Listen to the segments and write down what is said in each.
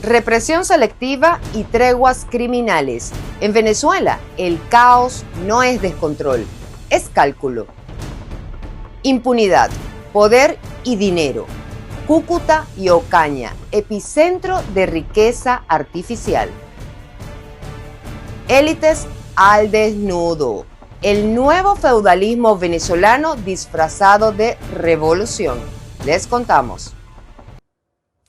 Represión selectiva y treguas criminales. En Venezuela, el caos no es descontrol, es cálculo. Impunidad, poder y dinero. Cúcuta y Ocaña, epicentro de riqueza artificial. Élites al desnudo. El nuevo feudalismo venezolano disfrazado de revolución. Les contamos.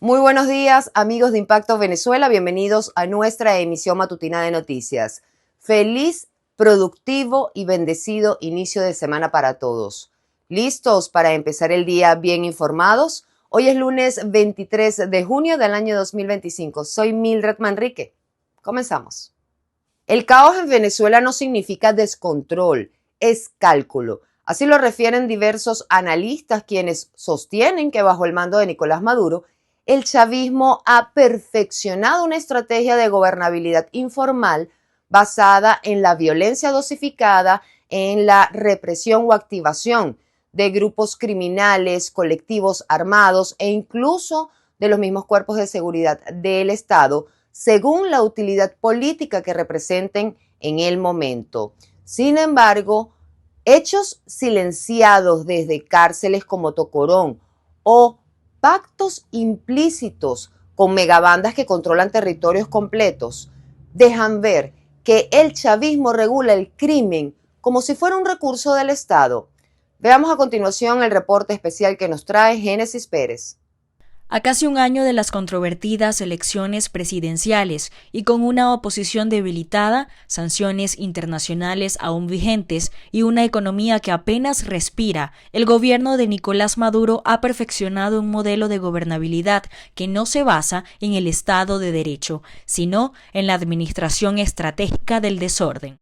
Muy buenos días, amigos de Impacto Venezuela. Bienvenidos a nuestra emisión matutina de noticias. Feliz, productivo y bendecido inicio de semana para todos. ¿Listos para empezar el día bien informados? Hoy es lunes 23 de junio del año 2025. Soy Mildred Manrique. Comenzamos. El caos en Venezuela no significa descontrol, es cálculo. Así lo refieren diversos analistas quienes sostienen que bajo el mando de Nicolás Maduro, el chavismo ha perfeccionado una estrategia de gobernabilidad informal basada en la violencia dosificada, en la represión o activación de grupos criminales, colectivos armados e incluso de los mismos cuerpos de seguridad del Estado, según la utilidad política que representen en el momento. Sin embargo, hechos silenciados desde cárceles como Tocorón o pactos implícitos con megabandas que controlan territorios completos dejan ver que el chavismo regula el crimen como si fuera un recurso del Estado. Veamos a continuación el reporte especial que nos trae Génesis Pérez. A casi un año de las controvertidas elecciones presidenciales y con una oposición debilitada, sanciones internacionales aún vigentes y una economía que apenas respira, el gobierno de Nicolás Maduro ha perfeccionado un modelo de gobernabilidad que no se basa en el Estado de Derecho, sino en la administración estratégica del desorden.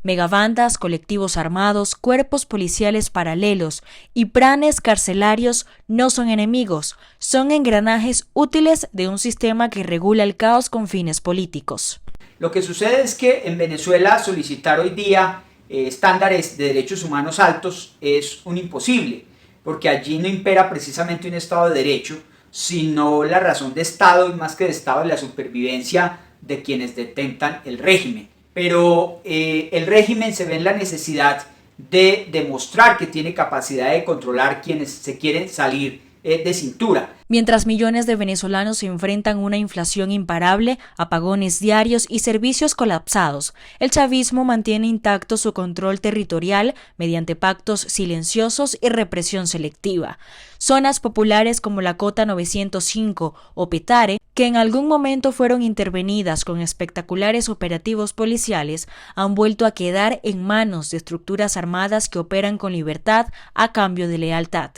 Megabandas, colectivos armados, cuerpos policiales paralelos y planes carcelarios no son enemigos, son engranajes útiles de un sistema que regula el caos con fines políticos. Lo que sucede es que en Venezuela solicitar hoy día estándares de derechos humanos altos es un imposible, porque allí no impera precisamente un Estado de Derecho, sino la razón de Estado y más que de Estado la supervivencia de quienes detentan el régimen. Pero el régimen se ve en la necesidad de demostrar que tiene capacidad de controlar quienes se quieren salir de cintura. Mientras millones de venezolanos se enfrentan a una inflación imparable, apagones diarios y servicios colapsados, el chavismo mantiene intacto su control territorial mediante pactos silenciosos y represión selectiva. Zonas populares como la Cota 905 o Petare, que en algún momento fueron intervenidas con espectaculares operativos policiales, han vuelto a quedar en manos de estructuras armadas que operan con libertad a cambio de lealtad.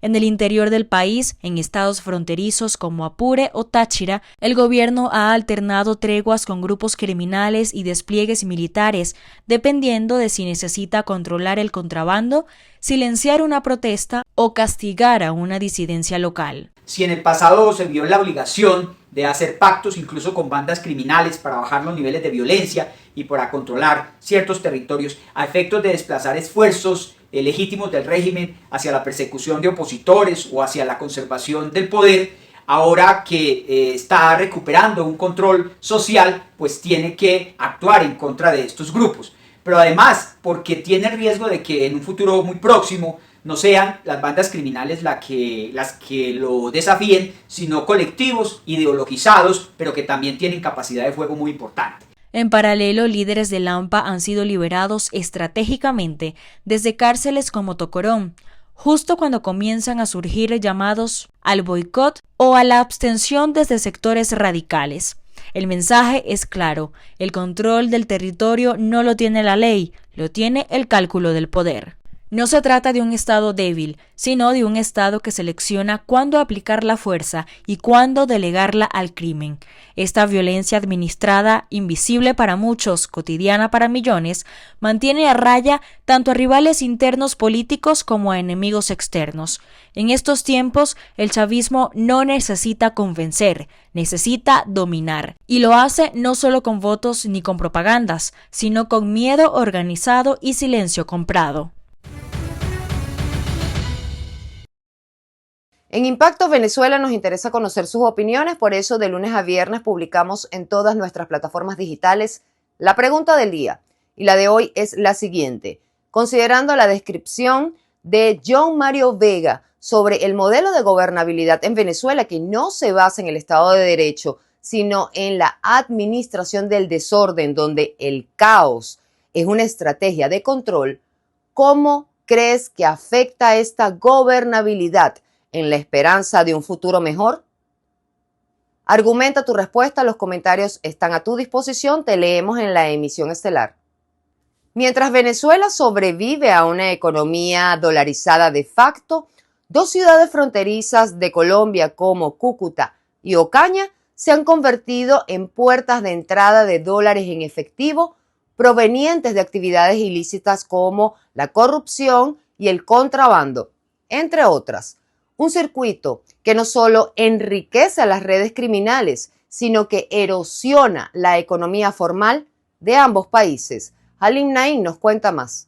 En el interior del país, en estados fronterizos como Apure o Táchira, el gobierno ha alternado treguas con grupos criminales y despliegues militares, dependiendo de si necesita controlar el contrabando, silenciar una protesta o castigar a una disidencia local. Si en el pasado se vio la obligación de hacer pactos incluso con bandas criminales para bajar los niveles de violencia y para controlar ciertos territorios a efectos de desplazar esfuerzos legítimos del régimen hacia la persecución de opositores o hacia la conservación del poder, ahora que está recuperando un control social, pues tiene que actuar en contra de estos grupos. Pero además, porque tiene el riesgo de que en un futuro muy próximo no sean las bandas criminales las que lo desafíen, sino colectivos ideologizados, pero que también tienen capacidad de fuego muy importante. En paralelo, líderes de Lampa han sido liberados estratégicamente desde cárceles como Tocorón, justo cuando comienzan a surgir llamados al boicot o a la abstención desde sectores radicales. El mensaje es claro: el control del territorio no lo tiene la ley, lo tiene el cálculo del poder. No se trata de un Estado débil, sino de un Estado que selecciona cuándo aplicar la fuerza y cuándo delegarla al crimen. Esta violencia administrada, invisible para muchos, cotidiana para millones, mantiene a raya tanto a rivales internos políticos como a enemigos externos. En estos tiempos, el chavismo no necesita convencer, necesita dominar. Y lo hace no solo con votos ni con propagandas, sino con miedo organizado y silencio comprado. En Impacto Venezuela nos interesa conocer sus opiniones, por eso de lunes a viernes publicamos en todas nuestras plataformas digitales la pregunta del día. Y la de hoy es la siguiente. Considerando la descripción de John Mario Vega sobre el modelo de gobernabilidad en Venezuela que no se basa en el Estado de Derecho, sino en la administración del desorden, donde el caos es una estrategia de control, ¿cómo crees que afecta esta gobernabilidad en la esperanza de un futuro mejor? Argumenta tu respuesta, los comentarios están a tu disposición, te leemos en la emisión estelar. Mientras Venezuela sobrevive a una economía dolarizada de facto, dos ciudades fronterizas de Colombia como Cúcuta y Ocaña se han convertido en puertas de entrada de dólares en efectivo provenientes de actividades ilícitas como la corrupción y el contrabando, entre otras. Un circuito que no solo enriquece a las redes criminales, sino que erosiona la economía formal de ambos países. Halim Naim nos cuenta más.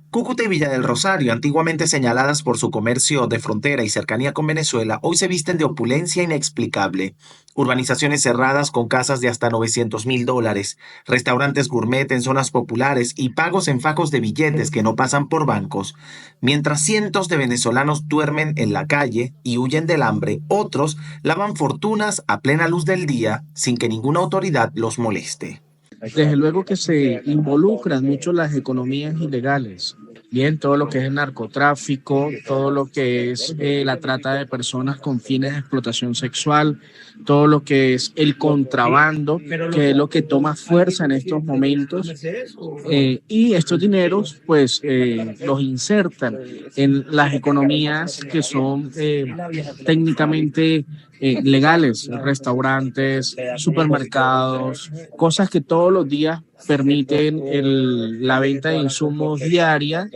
Cúcuta y Villa del Rosario, antiguamente señaladas por su comercio de frontera y cercanía con Venezuela, hoy se visten de opulencia inexplicable. Urbanizaciones cerradas con casas de hasta $900,000, restaurantes gourmet en zonas populares y pagos en fajos de billetes que no pasan por bancos. Mientras cientos de venezolanos duermen en la calle y huyen del hambre, otros lavan fortunas a plena luz del día sin que ninguna autoridad los moleste. Desde luego que se involucran mucho las economías ilegales, bien, todo lo que es el narcotráfico, todo lo que es la trata de personas con fines de explotación sexual, todo lo que es el contrabando, que es lo que toma fuerza en estos momentos, y estos dineros pues los insertan en las economías que son técnicamente legales, restaurantes, supermercados, cosas que todos los días permiten la venta de insumos diaria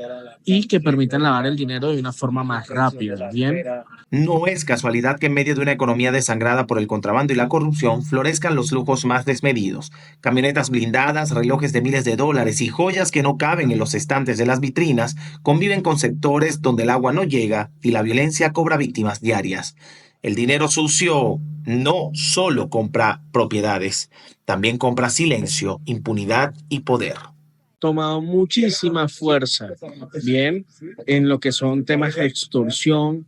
y que permiten lavar el dinero de una forma más rápida, ¿bien? No es casualidad que en medio de una economía desangrada por el contrabando y la corrupción florezcan los lujos más desmedidos. Camionetas blindadas, relojes de miles de dólares y joyas que no caben en los estantes de las vitrinas conviven con sectores donde el agua no llega y la violencia cobra víctimas diarias. El dinero sucio no solo compra propiedades, también compra silencio, impunidad y poder. Tomado muchísima fuerza, bien, en lo que son temas de extorsión,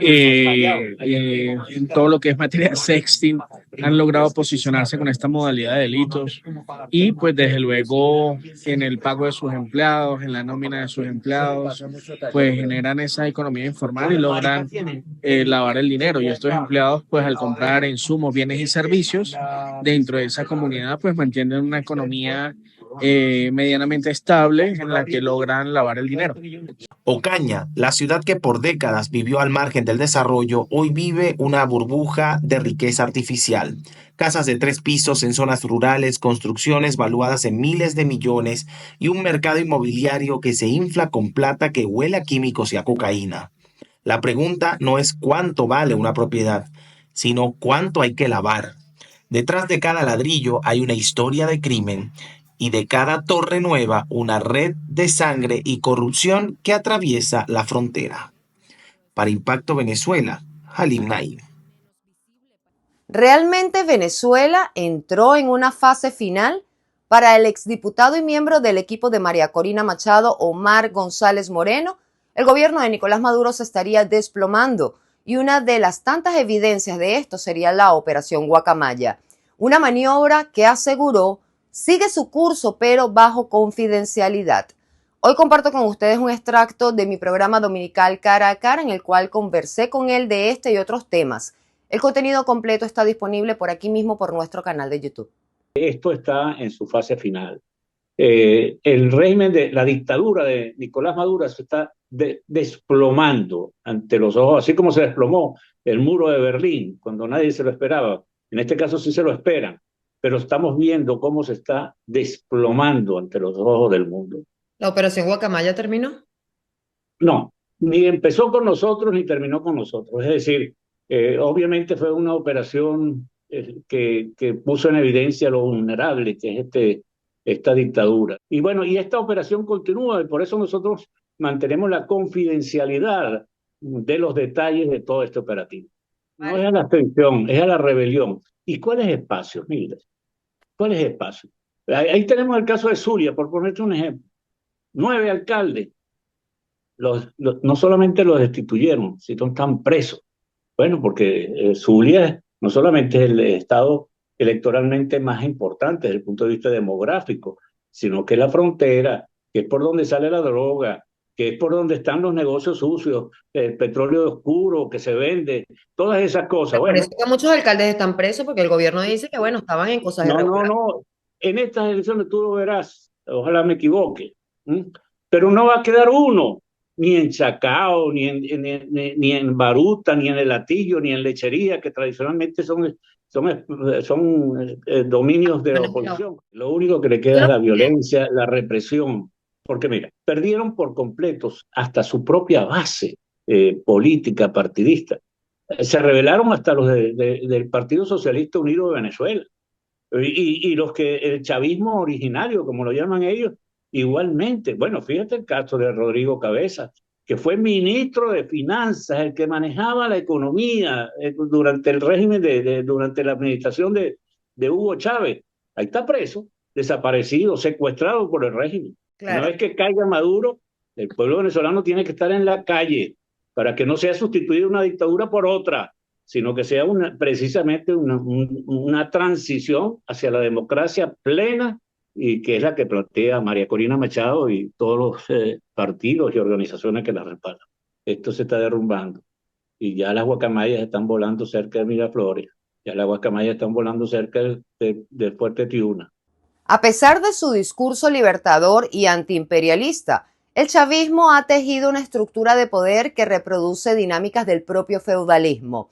en todo lo que es materia de sexting, han logrado posicionarse con esta modalidad de delitos y pues desde luego en el pago de sus empleados, en la nómina de sus empleados, pues generan esa economía informal y logran lavar el dinero, y estos empleados pues al comprar insumos, bienes y servicios dentro de esa comunidad pues mantienen una economía medianamente estable en la que logran lavar el dinero. Ocaña, la ciudad que por décadas vivió al margen del desarrollo, hoy vive una burbuja de riqueza artificial. Casas de 3 pisos en zonas rurales, construcciones valuadas en miles de millones y un mercado inmobiliario que se infla con plata que huele a químicos y a cocaína. La pregunta no es cuánto vale una propiedad, sino cuánto hay que lavar. Detrás de cada ladrillo hay una historia de crimen y de cada torre nueva una red de sangre y corrupción que atraviesa la frontera. Para Impacto Venezuela, Halim Naim. ¿Realmente Venezuela entró en una fase final? Para el exdiputado y miembro del equipo de María Corina Machado, Omar González Moreno, el gobierno de Nicolás Maduro se estaría desplomando, y una de las tantas evidencias de esto sería la Operación Guacamaya, una maniobra que aseguró sigue su curso pero bajo confidencialidad. Hoy comparto con ustedes un extracto de mi programa dominical Cara a Cara, en el cual conversé con él de este y otros temas. El contenido completo está disponible por aquí mismo por nuestro canal de YouTube. Esto está en su fase final. El régimen de la dictadura de Nicolás Maduro se está desplomando ante los ojos, así como se desplomó el muro de Berlín cuando nadie se lo esperaba. En este caso sí se lo esperan, pero estamos viendo cómo se está desplomando ante los ojos del mundo. ¿La operación Guacamaya terminó? No, ni empezó con nosotros ni terminó con nosotros. Es decir, obviamente fue una operación que puso en evidencia lo vulnerable que es esta dictadura. Y bueno, y esta operación continúa, y por eso nosotros mantenemos la confidencialidad de los detalles de todo este operativo. No es a la abstención, es a la rebelión. ¿Y cuáles espacios? Mira, ¿cuáles espacios? Ahí tenemos el caso de Zulia, por ponerte un ejemplo. 9 alcaldes, no solamente los destituyeron, sino están presos. Bueno, porque Zulia no solamente es el estado electoralmente más importante desde el punto de vista demográfico, sino que es la frontera, que es por donde sale la droga, que es por donde están los negocios sucios, el petróleo oscuro que se vende, todas esas cosas. Por Bueno, eso que muchos alcaldes están presos, porque el gobierno dice que, bueno, estaban en cosas irregulares. no. En estas elecciones tú lo verás, ojalá me equivoque, pero no va a quedar uno, ni en Chacao, ni en Baruta, ni en El Hatillo, ni en Lechería, que tradicionalmente son dominios de la oposición. Lo único que le queda es la violencia, la represión. Porque mira, perdieron por completos hasta su propia base política partidista. Se rebelaron hasta los del Partido Socialista Unido de Venezuela. Y los que el chavismo originario, como lo llaman ellos, igualmente. Bueno, fíjate el caso de Rodrigo Cabeza, que fue ministro de Finanzas, el que manejaba la economía durante el régimen, durante la administración de Hugo Chávez. Ahí está preso, desaparecido, secuestrado por el régimen. Claro. Una vez que caiga Maduro, el pueblo venezolano tiene que estar en la calle para que no sea sustituida una dictadura por otra, sino que sea precisamente una transición hacia la democracia plena, y que es la que plantea María Corina Machado y todos los partidos y organizaciones que la respaldan. Esto se está derrumbando y ya las guacamayas están volando cerca de Miraflores, ya las guacamayas están volando cerca del Fuerte Tiuna. A pesar de su discurso libertador y antiimperialista, el chavismo ha tejido una estructura de poder que reproduce dinámicas del propio feudalismo.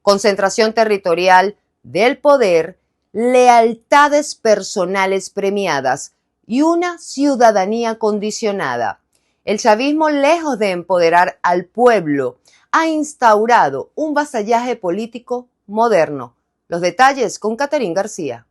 Concentración territorial del poder, lealtades personales premiadas y una ciudadanía condicionada. El chavismo, lejos de empoderar al pueblo, ha instaurado un vasallaje político moderno. Los detalles con Catherine García.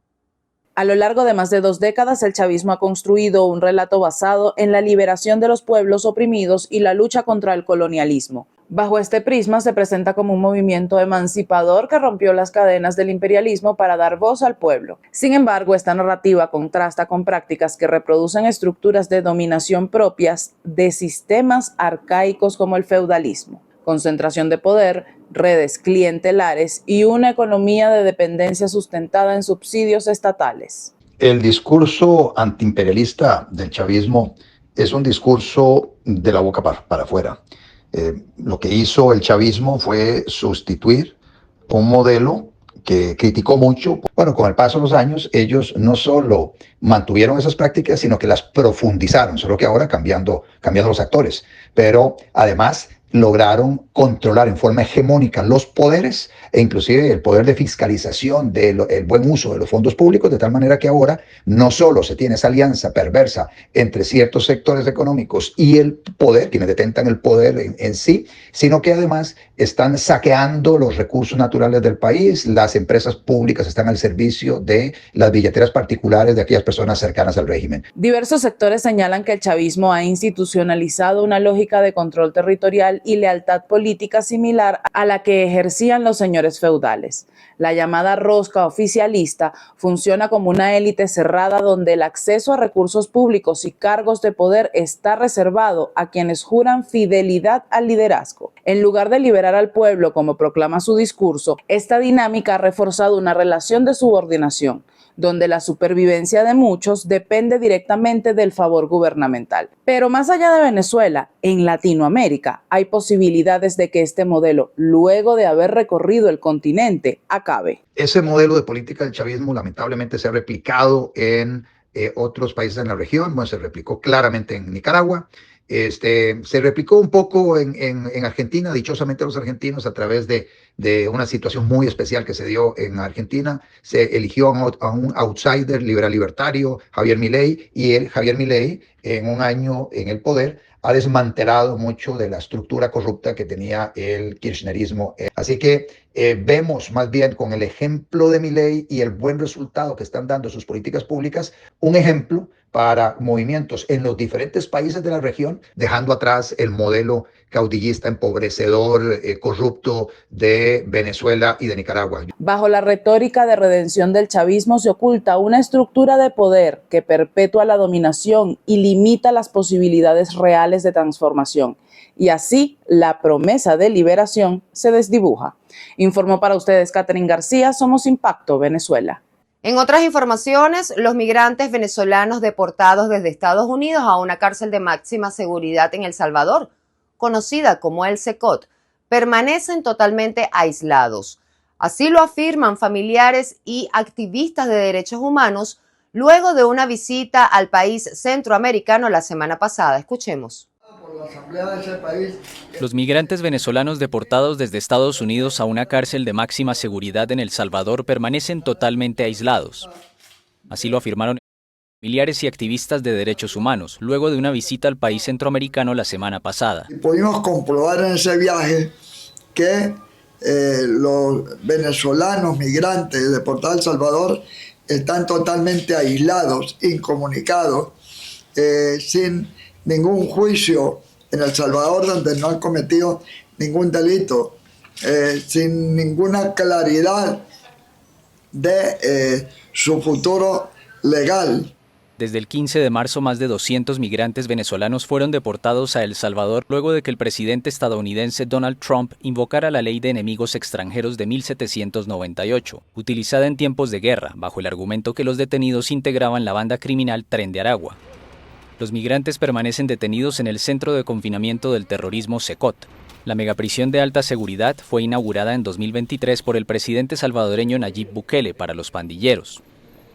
A lo largo de más de 2 décadas, el chavismo ha construido un relato basado en la liberación de los pueblos oprimidos y la lucha contra el colonialismo. Bajo este prisma se presenta como un movimiento emancipador que rompió las cadenas del imperialismo para dar voz al pueblo. Sin embargo, esta narrativa contrasta con prácticas que reproducen estructuras de dominación propias de sistemas arcaicos como el feudalismo. Concentración de poder, redes clientelares y una economía de dependencia sustentada en subsidios estatales. El discurso antiimperialista del chavismo es un discurso de la boca para afuera. Lo que hizo el chavismo fue sustituir un modelo que criticó mucho. Bueno, con el paso de los años, ellos no solo mantuvieron esas prácticas, sino que las profundizaron, solo que ahora cambiando los actores. Pero además lograron controlar en forma hegemónica los poderes e inclusive el poder de fiscalización del buen uso de los fondos públicos, de tal manera que ahora no solo se tiene esa alianza perversa entre ciertos sectores económicos y el poder, quienes detentan el poder en sí, sino que además están saqueando los recursos naturales del país. Las empresas públicas están al servicio de las billeteras particulares de aquellas personas cercanas al régimen. Diversos sectores señalan que el chavismo ha institucionalizado una lógica de control territorial y lealtad política similar a la que ejercían los señores feudales. La llamada rosca oficialista funciona como una élite cerrada donde el acceso a recursos públicos y cargos de poder está reservado a quienes juran fidelidad al liderazgo. En lugar de liberar al pueblo, como proclama su discurso, esta dinámica ha reforzado una relación de subordinación, donde la supervivencia de muchos depende directamente del favor gubernamental. Pero más allá de Venezuela, en Latinoamérica hay posibilidades de que este modelo, luego de haber recorrido el continente, acabe. Ese modelo de política del chavismo lamentablemente se ha replicado en otros países en la región. Bueno, se replicó claramente en Nicaragua. Se replicó un poco en Argentina, dichosamente los argentinos, a través de una situación muy especial que se dio en Argentina. Se eligió a un outsider libertario, Javier Milei, y Javier Milei, en un año en el poder, ha desmantelado mucho de la estructura corrupta que tenía el kirchnerismo. Así que vemos más bien con el ejemplo de Milei y el buen resultado que están dando sus políticas públicas, un ejemplo para movimientos en los diferentes países de la región, dejando atrás el modelo caudillista, empobrecedor, corrupto de Venezuela y de Nicaragua. Bajo la retórica de redención del chavismo se oculta una estructura de poder que perpetúa la dominación y limita las posibilidades reales de transformación. Y así la promesa de liberación se desdibuja. Informó para ustedes Catherine García, Somos Impacto Venezuela. En otras informaciones, los migrantes venezolanos deportados desde Estados Unidos a una cárcel de máxima seguridad en El Salvador, conocida como el SECOT, permanecen totalmente aislados. Así lo afirman familiares y activistas de derechos humanos luego de una visita al país centroamericano la semana pasada. Escuchemos. Los migrantes venezolanos deportados desde Estados Unidos a una cárcel de máxima seguridad en El Salvador permanecen totalmente aislados. Así lo afirmaron familiares y activistas de derechos humanos, luego de una visita al país centroamericano la semana pasada. Pudimos comprobar en ese viaje que los venezolanos migrantes deportados a El Salvador están totalmente aislados, incomunicados, sin ningún juicio en El Salvador, donde no han cometido ningún delito, sin ninguna claridad de su futuro legal. Desde el 15 de marzo, más de 200 migrantes venezolanos fueron deportados a El Salvador luego de que el presidente estadounidense Donald Trump invocara la Ley de Enemigos Extranjeros de 1798, utilizada en tiempos de guerra, bajo el argumento que los detenidos integraban la banda criminal Tren de Aragua. Los migrantes permanecen detenidos en el Centro de Confinamiento del Terrorismo SECOT. La megaprisión de alta seguridad fue inaugurada en 2023 por el presidente salvadoreño Nayib Bukele para los pandilleros.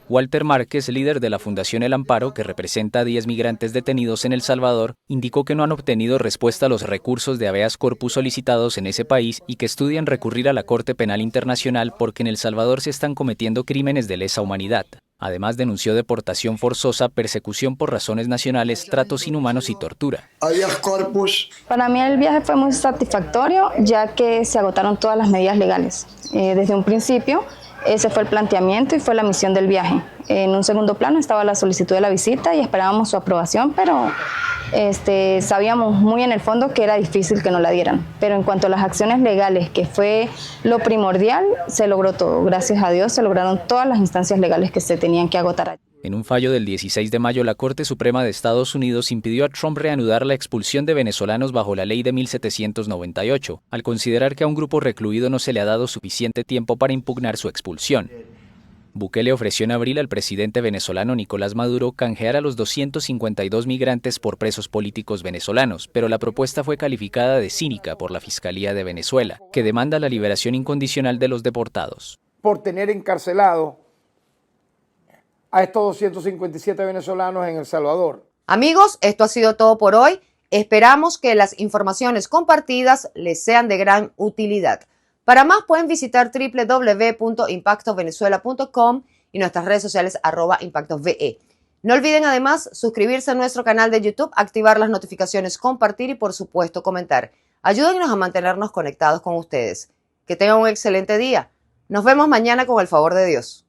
Walter Márquez, líder de la Fundación El Amparo, que representa a 10 migrantes detenidos en El Salvador, indicó que no han obtenido respuesta a los recursos de habeas corpus solicitados en ese país y que estudian recurrir a la Corte Penal Internacional porque en El Salvador se están cometiendo crímenes de lesa humanidad. Además, denunció deportación forzosa, persecución por razones nacionales, tratos inhumanos y tortura. Habeas corpus. Para mí el viaje fue muy satisfactorio, ya que se agotaron todas las medidas legales. Desde un principio, ese fue el planteamiento y fue la misión del viaje. En un segundo plano estaba la solicitud de la visita y esperábamos su aprobación, pero sabíamos muy en el fondo que era difícil que nos la dieran. Pero en cuanto a las acciones legales, que fue lo primordial, se logró todo. Gracias a Dios se lograron todas las instancias legales que se tenían que agotar. En un fallo del 16 de mayo, la Corte Suprema de Estados Unidos impidió a Trump reanudar la expulsión de venezolanos bajo la ley de 1798, al considerar que a un grupo recluido no se le ha dado suficiente tiempo para impugnar su expulsión. Bukele ofreció en abril al presidente venezolano Nicolás Maduro canjear a los 252 migrantes por presos políticos venezolanos, pero la propuesta fue calificada de cínica por la Fiscalía de Venezuela, que demanda la liberación incondicional de los deportados. Por tener encarcelado a estos 257 venezolanos en El Salvador. Amigos, esto ha sido todo por hoy. Esperamos que las informaciones compartidas les sean de gran utilidad. Para más pueden visitar www.impactovenezuela.com y nuestras redes sociales @impactosve. No olviden además suscribirse a nuestro canal de YouTube, activar las notificaciones, compartir y por supuesto comentar. Ayúdennos a mantenernos conectados con ustedes. Que tengan un excelente día. Nos vemos mañana con el favor de Dios.